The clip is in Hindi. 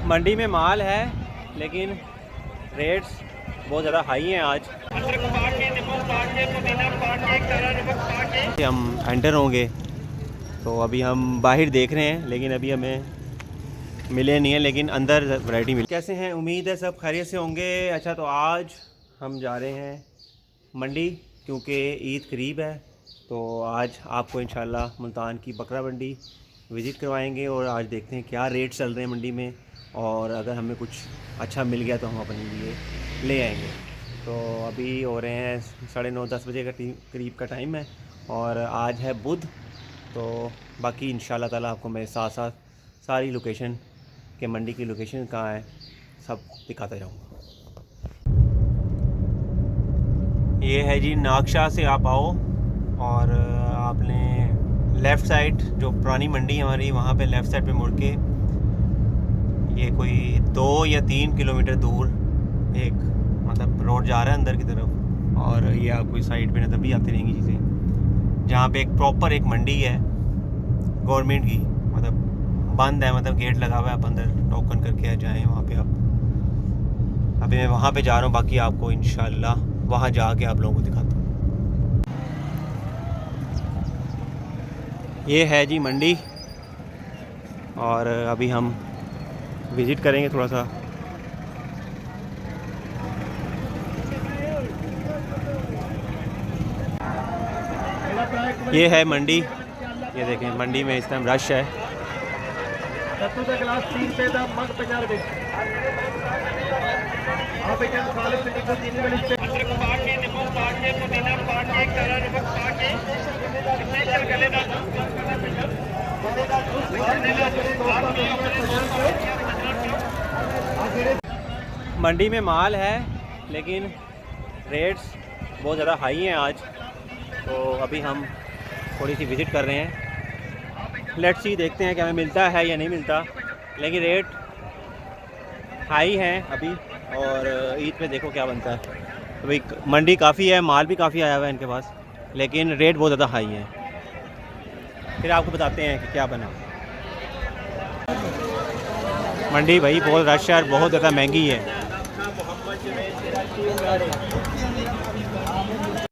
मंडी में माल है लेकिन रेट्स बहुत ज़्यादा हाई हैं आज। हम एंटर होंगे तो अभी हम बाहर देख रहे हैं लेकिन अभी हमें मिले नहीं है, लेकिन अंदर वैरायटी मिली। कैसे हैं? उम्मीद है सब खैरियत से होंगे। अच्छा, तो आज हम जा रहे हैं मंडी क्योंकि ईद करीब है, तो आज आपको इंशाल्लाह मुल्तान की बकरा मंडी विज़िट करवाएंगे और आज देखते हैं क्या रेट चल रहे हैं मंडी में, और अगर हमें कुछ अच्छा मिल गया तो हम अपने लिए ले आएंगे। तो अभी हो रहे हैं 9:30-10 बजे का करीब का टाइम है और आज है बुध। तो बाकी इंशाल्लाह ताला आपको मैं साथ साथ सारी लोकेशन के मंडी की लोकेशन कहाँ है सब दिखाता जाऊँगा। ये है जी, नागशाह से आप आओ और आपने लेफ़्ट साइड जो पुरानी मंडी हमारी वहाँ पे लेफ़्ट साइड पे मुड़ के ये कोई 2 या 3 किलोमीटर दूर एक मतलब रोड जा रहा है अंदर की तरफ, और ये आपको इस साइड पे नज़र भी आती रहेंगी चीज़ें, जहाँ पे एक प्रॉपर एक मंडी है गवर्नमेंट की, मतलब बंद है, मतलब गेट लगा हुआ है, आप अंदर टोकन करके आ जाएँ वहाँ पे। आप अभी मैं वहाँ पे जा रहा हूँ, बाकी आपको इंशाल्लाह वहाँ जाके आप लोगों को दिखाता हूँ। ये है जी मंडी और अभी हम विज़िट करेंगे थोड़ा सा। ये है मंडी, ये देखें मंडी में इस टाइम रश है। मंडी में माल है लेकिन रेट्स बहुत ज़्यादा हाई हैं आज, तो अभी हम थोड़ी सी विज़िट कर रहे हैं। लेट्स सी, देखते हैं कि हमें मिलता है या नहीं मिलता, लेकिन रेट हाई हैं अभी, और ईद पे देखो क्या बनता है। अभी मंडी काफ़ी है, माल भी काफ़ी आया हुआ है इनके पास, लेकिन रेट बहुत ज़्यादा हाई है। फिर आपको बताते हैं कि क्या बना। मंडी भाई बहुत रश है और बहुत ज़्यादा महंगी है।